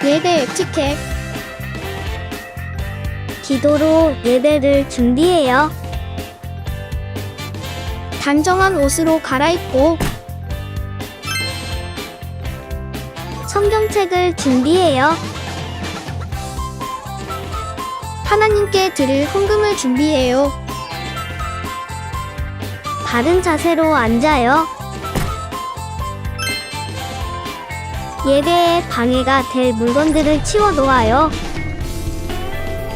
예배 에티켓. 기도로 예배를 준비해요. 단정한 옷으로 갈아입고 성경책을 준비해요. 하나님께 드릴 헌금을 준비해요. 바른 자세로 앉아요. 예배에 방해가 될 물건들을 치워 놓아요.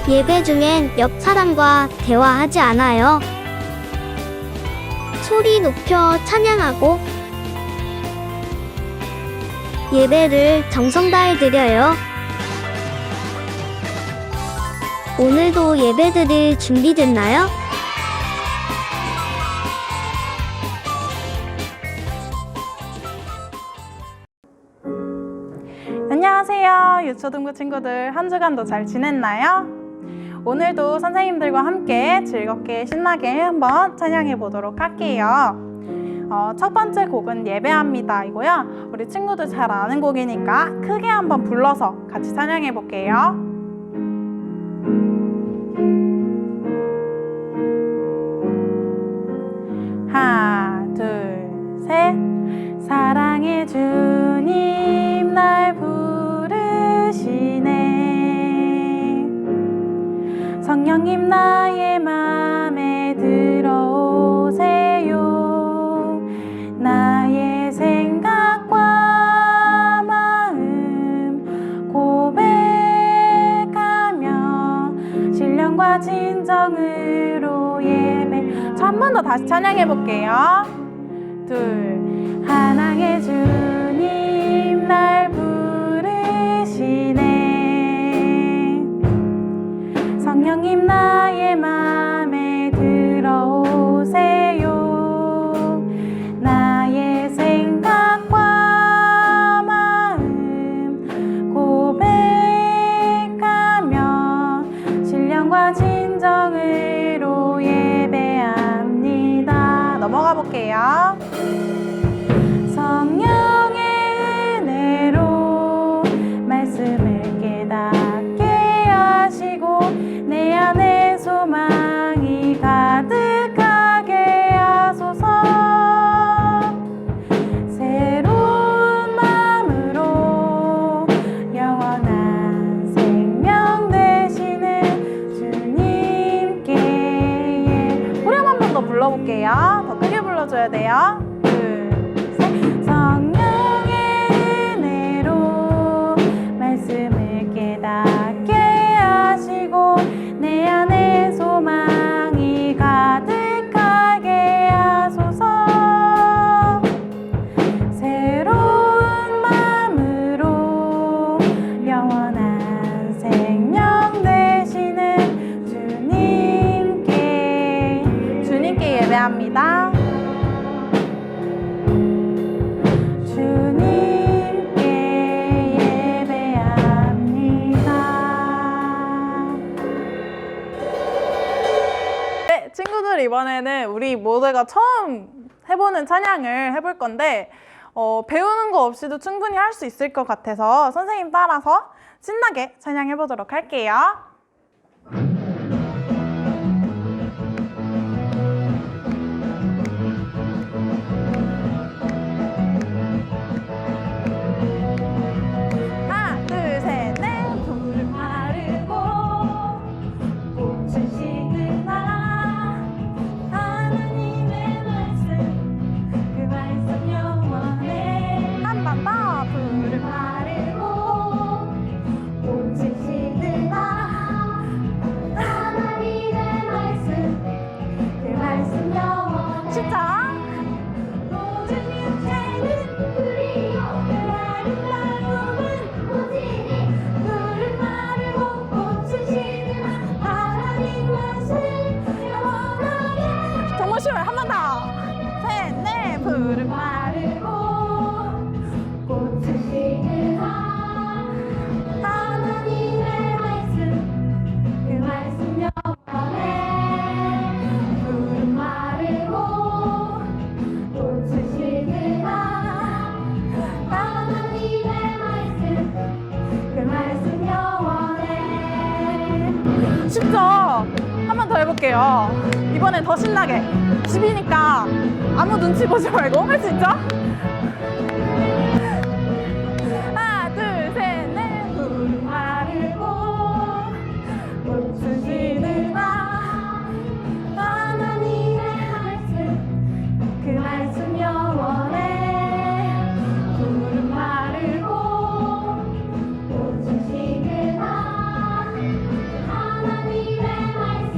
예배 중엔 옆 사람과 대화하지 않아요. 소리 높여 찬양하고 예배를 정성 다해 드려요. 오늘도 예배 드릴 준비됐나요? 안녕하세요. 유초등부 친구들, 한 주간도 잘 지냈나요? 오늘도 선생님들과 함께 즐겁게 신나게 한번 찬양해 보도록 할게요. 첫 번째 곡은 예배합니다 이고요. 우리 친구들 잘 아는 곡이니까 크게 한번 불러서 같이 찬양해 볼게요. 하나, 둘, 셋. 사랑의 주님 날 부르시네. 성령님 나의 맘에 들어오세요. 나의 생각과 마음 고백하며 신령과 진정으로 예배. 한 번 더 다시 찬양해 볼게요. 둘. 사랑의 주님 날 부르시네. 성령님 나의 맘에 들어오세요. 나의 생각과 마음 고백하며 신령과 진정으로 예배합니다. 넘어가 볼게요. 성령의 은혜로 말씀을 깨닫게 하시고 내 안에 소망이 가득하게 하소서. 새로운 마음으로 영원한 생명 되시는 주님께. 후렴 한 번 더 불러볼게요. 더 크게 불러줘야 돼요. 성령의 은혜로 말씀을 깨닫게 하시고 내 안에 소망이 가득하게 하소서. 새로운 마음으로 영원한 생명 되시는 주님께 예배합니다. 친구들, 이번에는 우리 모두가 처음 해보는 찬양을 해볼 건데 배우는 거 없이도 충분히 할 수 있을 것 같아서 선생님 따라서 신나게 찬양해 보도록 할게요. 하나, 둘, 셋, 넷. 푸른 마르고 꽃은 시드나 하나님의 말씀 그 말씀 영원해. 한 번 더. 푸른 마르고 꽃은 시드나 쉽죠? 한 번 더 해볼게요. 이번엔 더 신나게. 집이니까 아무 눈치 보지 말고 할 수 있죠? 하나, 둘, 셋, 넷. 푸른 마르고 꽃은 지느라 하나님의 말씀 그 말씀 영원해. 푸른 마르고 꽃은 지느라 하나님의 말씀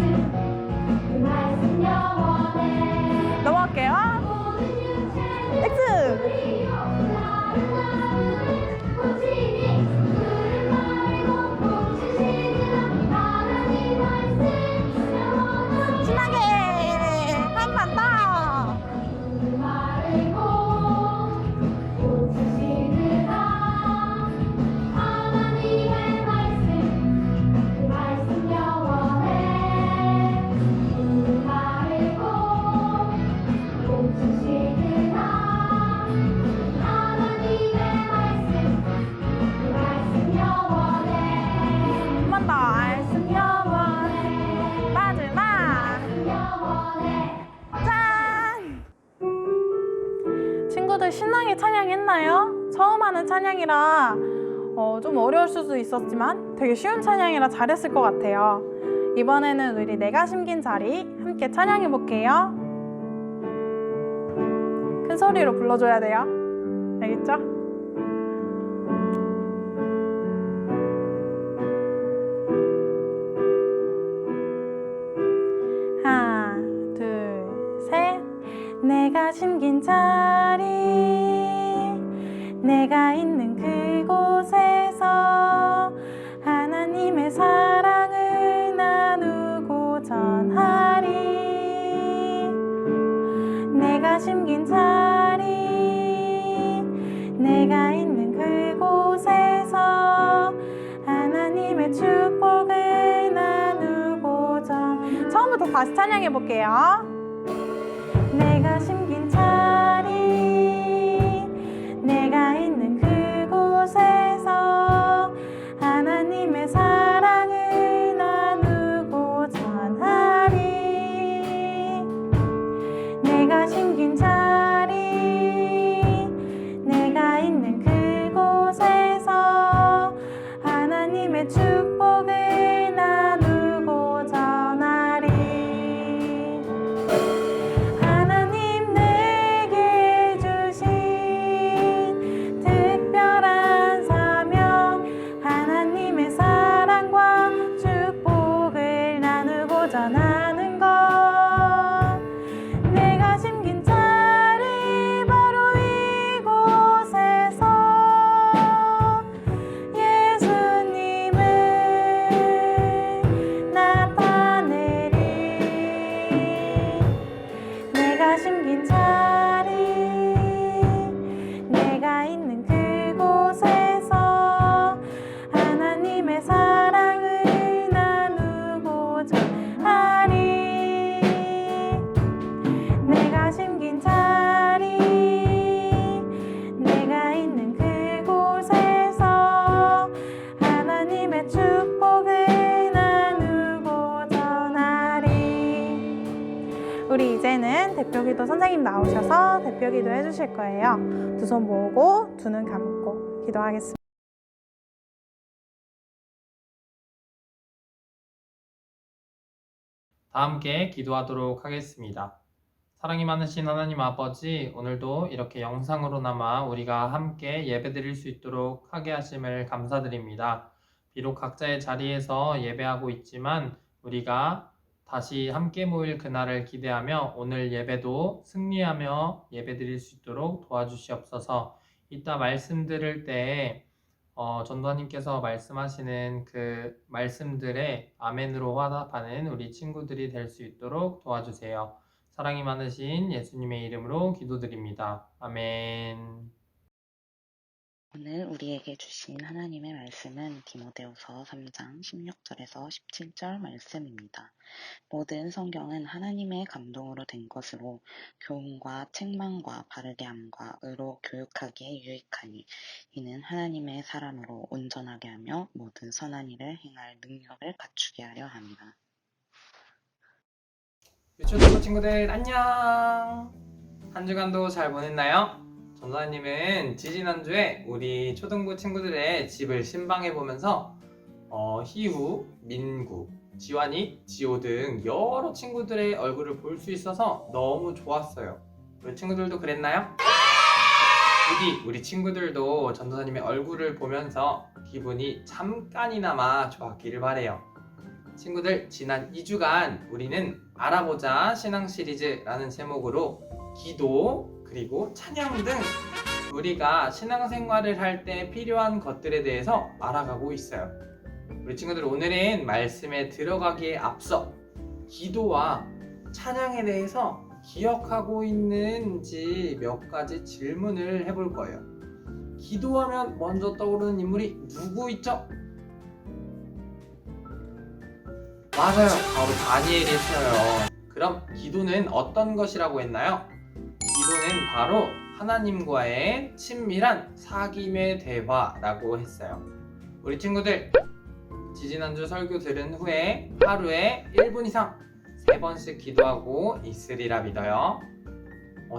그 말씀 영원해. 넘어갈게요. 모든 육체는 엑스. 우리요 아름다운 꽃이니 푸른 마르고 꽃은 지느라 하나님 말씀 영원하니. 신나게 한 번 더. 푸른 마르고 꽃은 지느라 하나님의 말씀 그 말씀 영원해. 푸른 마르고 꽃은 지느라 하나님의 말씀 그 말씀 영원해. 한 번 더. 말씀 영원해. 마지막. 영원해. 짠! 친구들 신나게 찬양했나요? 처음 하는 찬양이라 좀 어려울 수도 있었지만 되게 쉬운 찬양이라 잘했을 것 같아요. 이번에는 우리 내가 심긴 자리 함께 찬양해 볼게요. 큰 소리로 불러줘야 돼요. 알겠죠? 하나, 둘, 셋. 내가 심긴 자리, 내가 있는 그곳에서 하나님의 사랑을 나누고 전하리. 내가 심긴 자리, 내가 있는 그곳에서 하나님의 축복을 나누고 처음부터 다시 찬양해 볼게요. 내가 심긴 자리, 내가 있는 그곳에서 하나님의 사랑을 나누고 전하리. 내가 심긴 자리, 내가 있는 그곳에서 하나님의 축복을 나누고 전하리. 하나님 내게 주신 특별한 사명, 하나님의 사랑과 축복을 나누고 전하는 것. 내가 심긴 자리 바로 이곳에서 예수님을 나타내리. 내가 심긴 자리, 내가 있는 그곳에서 하나님의 사랑을 나누고 전하리. 내가 심긴 자리, 내가 있는 그곳에서 하나님의 축복을 나누고 전하리. 우리 이제는 대표기도 선생님 나오셔서 대표기도 해주실 거예요. 두 손 모으고 두 눈 감고 기도하겠습니다. 다 함께 기도하도록 하겠습니다. 사랑이 많으신 하나님 아버지, 오늘도 이렇게 영상으로나마 우리가 함께 예배드릴 수 있도록 하게 하심을 감사드립니다. 비록 각자의 자리에서 예배하고 있지만 우리가 다시 함께 모일 그날을 기대하며 오늘 예배도 승리하며 예배드릴 수 있도록 도와주시옵소서. 이따 말씀 들을 때에 전도사님께서 말씀하시는 그 말씀들에 아멘으로 화답하는 우리 친구들이 될 수 있도록 도와주세요. 사랑이 많으신 예수님의 이름으로 기도드립니다. 아멘. 오늘 우리에게 주신 하나님의 말씀은 디모데후서 3장 16절에서 17절 말씀입니다. 모든 성경은 하나님의 감동으로 된 것으로 교훈과 책망과 바르게 함과 의로 교육하기에 유익하니 이는 하나님의 사람으로 온전하게 하며 모든 선한 일을 행할 능력을 갖추게 하려 함이라. 유초등부 친구들 안녕! 한 주간도 잘 보냈나요? 전도사님은 지지난주에 우리 초등부 친구들의 집을 신방해보면서 희우, 민구, 지환이, 지호 등 여러 친구들의 얼굴을 볼 수 있어서 너무 좋았어요. 우리 친구들도 그랬나요? 부디 우리 친구들도 전도사님의 얼굴을 보면서 기분이 잠깐이나마 좋았기를 바래요. 친구들, 지난 2주간 우리는 알아보자 신앙 시리즈라는 제목으로 기도 그리고 찬양 등 우리가 신앙생활을 할 때 필요한 것들에 대해서 알아가고 있어요. 우리 친구들, 오늘은 말씀에 들어가기에 앞서 기도와 찬양에 대해서 기억하고 있는지 몇 가지 질문을 해볼 거예요. 기도하면 먼저 떠오르는 인물이 누구 있죠? 맞아요, 바로 다니엘이었어요. 그럼 기도는 어떤 것이라고 했나요? 기도는 바로 하나님과의 친밀한 사귐의 대화라고 했어요. 우리 친구들, 지지난주 설교 들은 후에 하루에 1분 이상 3번씩 기도하고 있으리라 믿어요.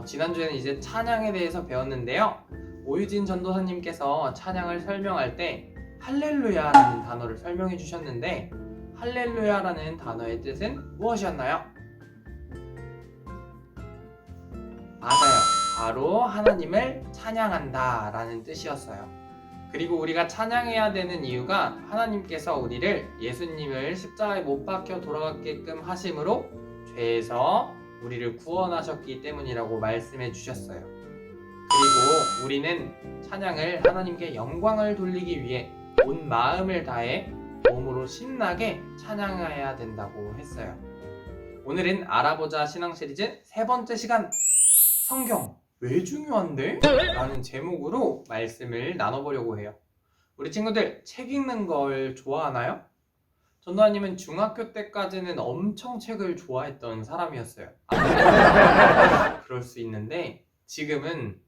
지난주에는 이제 찬양에 대해서 배웠는데요. 오유진 전도사님께서 찬양을 설명할 때 할렐루야라는 단어를 설명해 주셨는데, 할렐루야라는 단어의 뜻은 무엇이었나요? 맞아요. 바로 하나님을 찬양한다 라는 뜻이었어요. 그리고 우리가 찬양해야 되는 이유가 하나님께서 우리를 예수님을 십자가에 못 박혀 돌아가게끔 하심으로 죄에서 우리를 구원하셨기 때문이라고 말씀해 주셨어요. 그리고 우리는 찬양을 하나님께 영광을 돌리기 위해 온 마음을 다해 몸으로 신나게 찬양해야 된다고 했어요. 오늘은 알아보자 신앙 시리즈 3번째 시간, 성경 왜 중요한데? 라는 제목으로 말씀을 나눠보려고 해요. 우리 친구들, 책 읽는 걸 좋아하나요? 전도사님은 중학교 때까지는 엄청 책을 좋아했던 사람이었어요. 그럴 수 있는데 지금은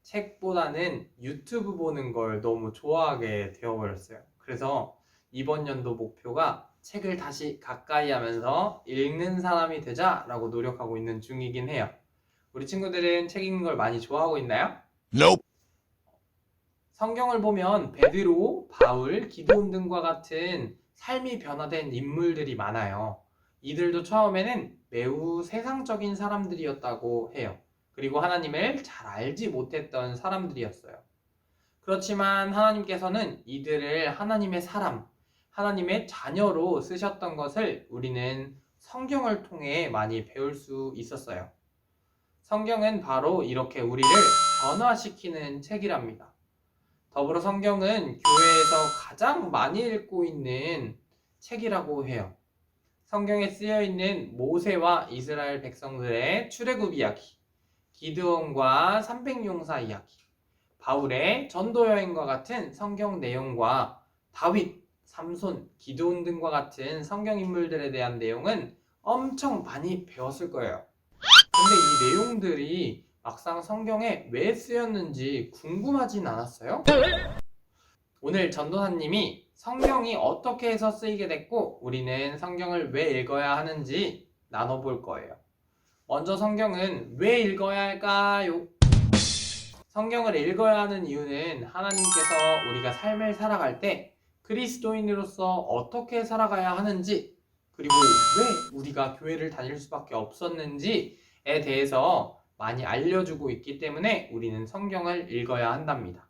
책보다는 유튜브 보는 걸 너무 좋아하게 되어버렸어요. 그래서 이번 연도 목표가 책을 다시 가까이 하면서 읽는 사람이 되자라고 노력하고 있는 중이긴 해요. 우리 친구들은 책 읽는 걸 많이 좋아하고 있나요? Nope. 성경을 보면 베드로, 바울, 기드온 등과 같은 삶이 변화된 인물들이 많아요. 이들도 처음에는 매우 세상적인 사람들이었다고 해요. 그리고 하나님을 잘 알지 못했던 사람들이었어요. 그렇지만 하나님께서는 이들을 하나님의 사람, 하나님의 자녀로 쓰셨던 것을 우리는 성경을 통해 많이 배울 수 있었어요. 성경은 바로 이렇게 우리를 변화시키는 책이랍니다. 더불어 성경은 교회에서 가장 많이 읽고 있는 책이라고 해요. 성경에 쓰여 있는 모세와 이스라엘 백성들의 출애굽 이야기, 기드온과 300용사 이야기, 바울의 전도 여행과 같은 성경 내용과 다윗, 삼손, 기드온 등과 같은 성경 인물들에 대한 내용은 엄청 많이 배웠을 거예요. 근데 이 내용들이 막상 성경에 왜 쓰였는지 궁금하진 않았어요? 오늘 전도사님이 성경이 어떻게 해서 쓰이게 됐고 우리는 성경을 왜 읽어야 하는지 나눠볼 거예요. 먼저 성경은 왜 읽어야 할까요? 성경을 읽어야 하는 이유는 하나님께서 우리가 삶을 살아갈 때 그리스도인으로서 어떻게 살아가야 하는지, 그리고 왜 우리가 교회를 다닐 수밖에 없었는지에 대해서 많이 알려주고 있기 때문에 우리는 성경을 읽어야 한답니다.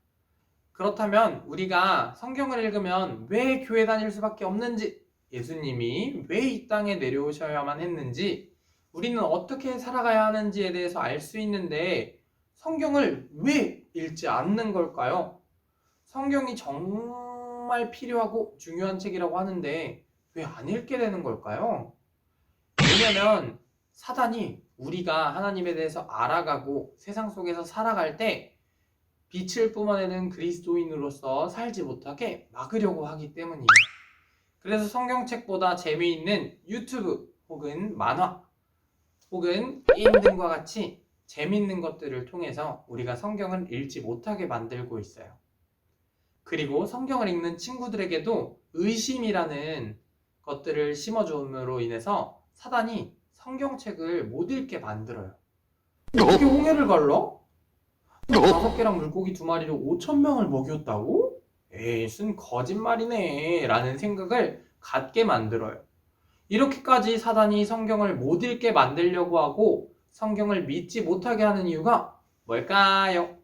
그렇다면 우리가 성경을 읽으면 왜 교회 다닐 수밖에 없는지, 예수님이 왜 이 땅에 내려오셔야만 했는지, 우리는 어떻게 살아가야 하는지에 대해서 알 수 있는데 성경을 왜 읽지 않는 걸까요? 성경이 정말 필요하고 중요한 책이라고 하는데 왜 안 읽게 되는 걸까요? 왜냐면 사단이 우리가 하나님에 대해서 알아가고 세상 속에서 살아갈 때 빛을 뿜어내는 그리스도인으로서 살지 못하게 막으려고 하기 때문이에요. 그래서 성경책보다 재미있는 유튜브 혹은 만화 혹은 게임 등과 같이 재미있는 것들을 통해서 우리가 성경을 읽지 못하게 만들고 있어요. 그리고 성경을 읽는 친구들에게도 의심이라는 것들을 심어줌으로 인해서 사단이 성경책을 못 읽게 만들어요. 어떻게 홍해를 갈라? 5개랑 물고기 2마리로 5,000명을 먹였다고? 에이, 순 거짓말이네 라는 생각을 갖게 만들어요. 이렇게까지 사단이 성경을 못 읽게 만들려고 하고 성경을 믿지 못하게 하는 이유가 뭘까요?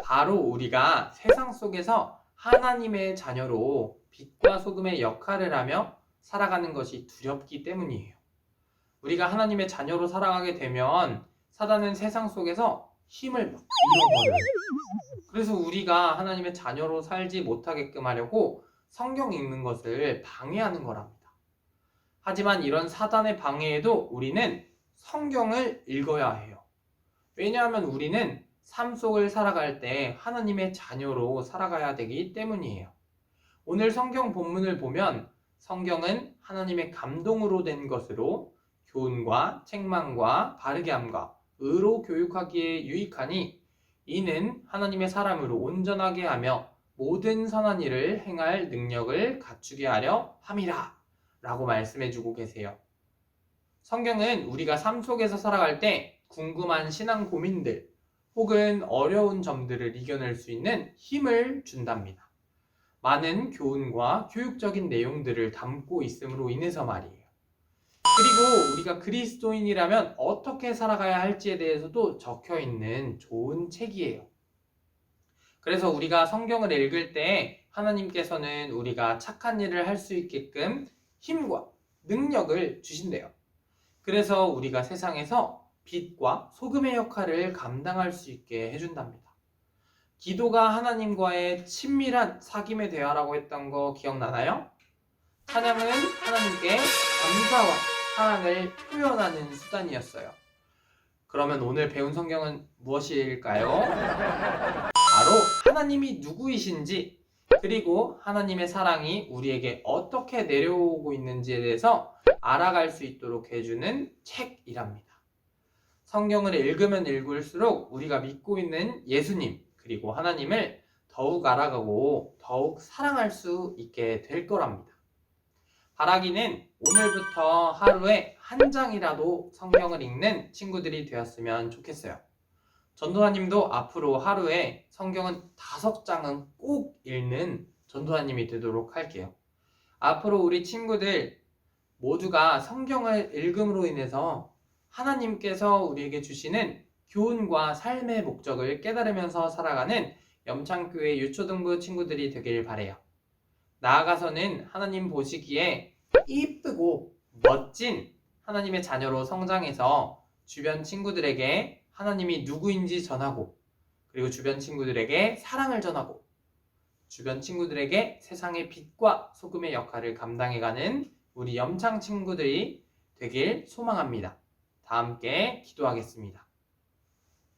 바로 우리가 세상 속에서 하나님의 자녀로 빛과 소금의 역할을 하며 살아가는 것이 두렵기 때문이에요. 우리가 하나님의 자녀로 살아가게 되면 사단은 세상 속에서 힘을 막 잃어버려요. 그래서 우리가 하나님의 자녀로 살지 못하게끔 하려고 성경 읽는 것을 방해하는 거랍니다. 하지만 이런 사단의 방해에도 우리는 성경을 읽어야 해요. 왜냐하면 우리는 삶 속을 살아갈 때 하나님의 자녀로 살아가야 되기 때문이에요. 오늘 성경 본문을 보면 성경은 하나님의 감동으로 된 것으로 교훈과 책망과 바르게 함과 의로 교육하기에 유익하니 이는 하나님의 사람으로 온전하게 하며 모든 선한 일을 행할 능력을 갖추게 하려 함이라 라고 말씀해주고 계세요. 성경은 우리가 삶 속에서 살아갈 때 궁금한 신앙 고민들 혹은 어려운 점들을 이겨낼 수 있는 힘을 준답니다. 많은 교훈과 교육적인 내용들을 담고 있음으로 인해서 말이에요. 그리고 우리가 그리스도인이라면 어떻게 살아가야 할지에 대해서도 적혀 있는 좋은 책이에요. 그래서 우리가 성경을 읽을 때 하나님께서는 우리가 착한 일을 할 수 있게끔 힘과 능력을 주신대요. 그래서 우리가 세상에서 빛과 소금의 역할을 감당할 수 있게 해준답니다. 기도가 하나님과의 친밀한 사귐의 대화라고 했던 거 기억나나요? 찬양은 하나님께 감사와 사랑을 표현하는 수단이었어요. 그러면 오늘 배운 성경은 무엇일까요? 바로 하나님이 누구이신지 그리고 하나님의 사랑이 우리에게 어떻게 내려오고 있는지에 대해서 알아갈 수 있도록 해주는 책이랍니다. 성경을 읽으면 읽을수록 우리가 믿고 있는 예수님 그리고 하나님을 더욱 알아가고 더욱 사랑할 수 있게 될 거랍니다. 바라기는 오늘부터 하루에 한 장이라도 성경을 읽는 친구들이 되었으면 좋겠어요. 전도사님도 앞으로 하루에 성경은 5장은 꼭 읽는 전도사님이 되도록 할게요. 앞으로 우리 친구들 모두가 성경을 읽음으로 인해서 하나님께서 우리에게 주시는 교훈과 삶의 목적을 깨달으면서 살아가는 염창교회 유초등부 친구들이 되길 바래요. 나아가서는 하나님 보시기에 이쁘고 멋진 하나님의 자녀로 성장해서 주변 친구들에게 하나님이 누구인지 전하고 그리고 주변 친구들에게 사랑을 전하고 주변 친구들에게 세상의 빛과 소금의 역할을 감당해가는 우리 염창 친구들이 되길 소망합니다. 다 함께 기도하겠습니다.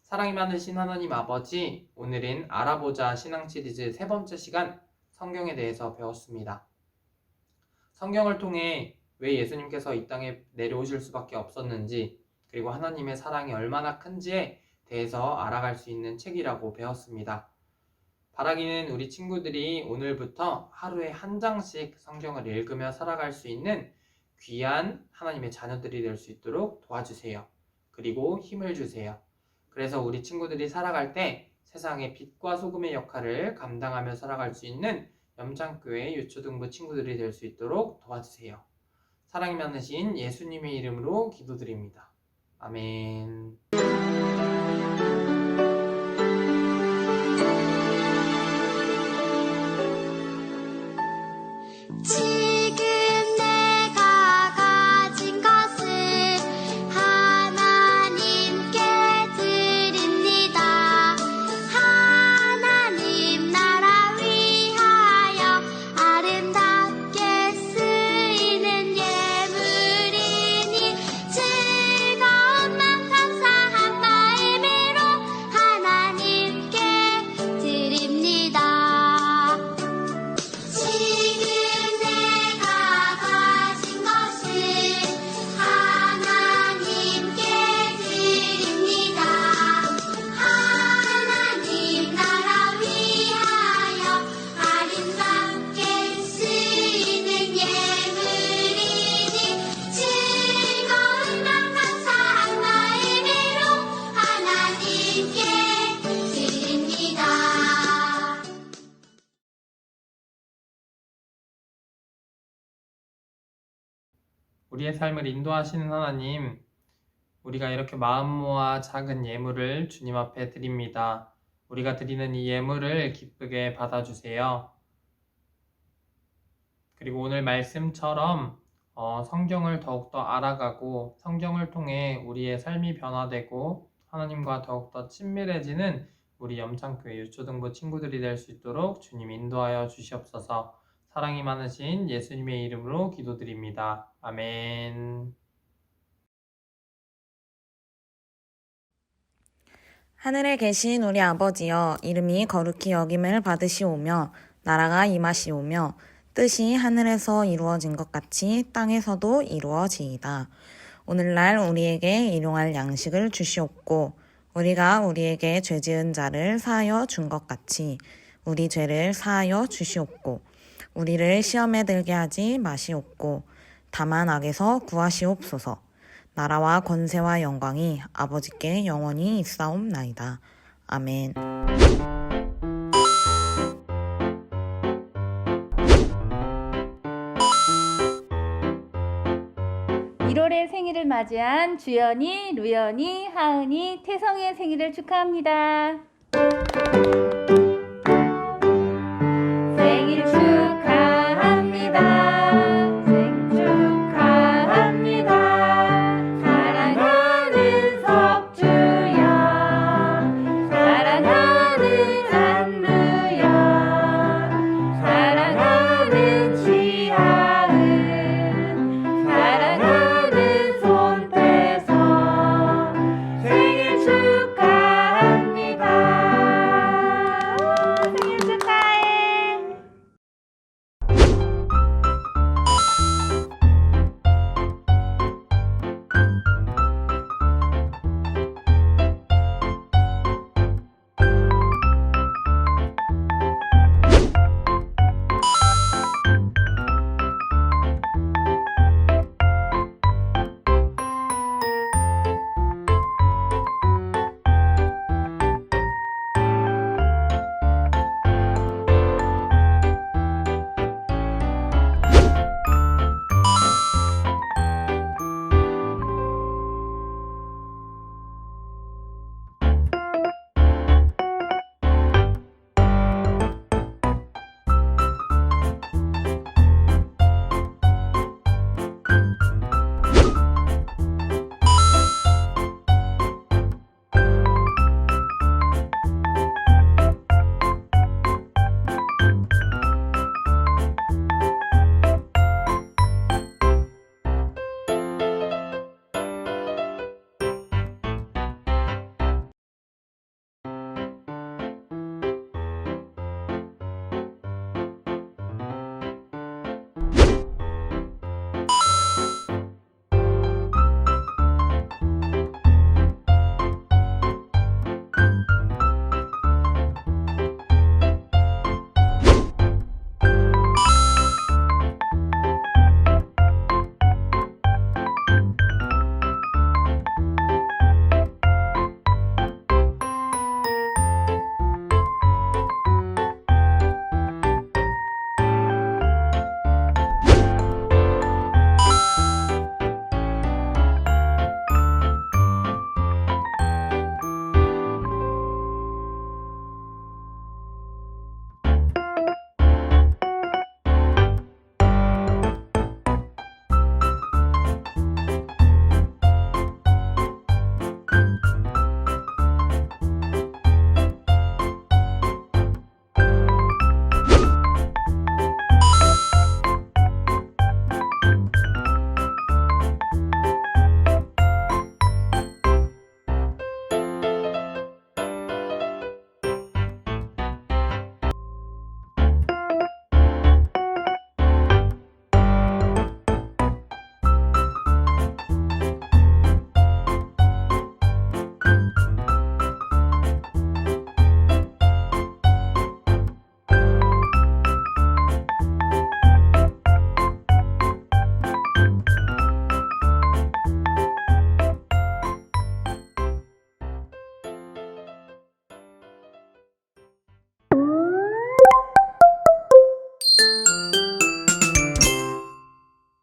사랑이 많으신 하나님 아버지, 오늘은 알아보자 신앙 시리즈 3번째 시간 성경에 대해서 배웠습니다. 성경을 통해 왜 예수님께서 이 땅에 내려오실 수밖에 없었는지 그리고 하나님의 사랑이 얼마나 큰지에 대해서 알아갈 수 있는 책이라고 배웠습니다. 바라기는 우리 친구들이 오늘부터 하루에 한 장씩 성경을 읽으며 살아갈 수 있는 귀한 하나님의 자녀들이 될 수 있도록 도와주세요. 그리고 힘을 주세요. 그래서 우리 친구들이 살아갈 때 세상의 빛과 소금의 역할을 감당하며 살아갈 수 있는 염창교회 유초등부 친구들이 될 수 있도록 도와주세요. 사랑이 많으신 예수님의 이름으로 기도드립니다. 아멘. 지금 내가 가진 것을 하나님께 드립니다. 하나님 나라 위하여 아름답게 쓰이는 예물이니 즐거운 맘 감사한 마음으로 하나님 우리의 삶을 인도하시는 하나님, 우리가 이렇게 마음 모아 작은 예물을 주님 앞에 드립니다. 우리가 드리는 이 예물을 기쁘게 받아주세요. 그리고 오늘 말씀처럼 성경을 더욱더 알아가고 성경을 통해 우리의 삶이 변화되고 하나님과 더욱더 친밀해지는 우리 염창교회 유초등부 친구들이 될 수 있도록 주님 인도하여 주시옵소서. 사랑이 많으신 예수님의 이름으로 기도드립니다. 아멘. 하늘에 계신 우리 아버지여, 이름이 거룩히 여김을 받으시오며 나라가 임하시오며 뜻이 하늘에서 이루어진 것 같이 땅에서도 이루어지이다. 오늘날 우리에게 일용할 양식을 주시옵고 우리가 우리에게 죄지은 자를 사하여 준 것 같이 우리 죄를 사하여 주시옵고 우리를 시험에 들게 하지 마시옵고 다만 악에서 구하시옵소서. 나라와 권세와 영광이 아버지께 영원히 있사옵나이다. 아멘. 1월의 생일을 맞이한 주연이, 루연이, 하은이, 태성이의 생일을 축하합니다.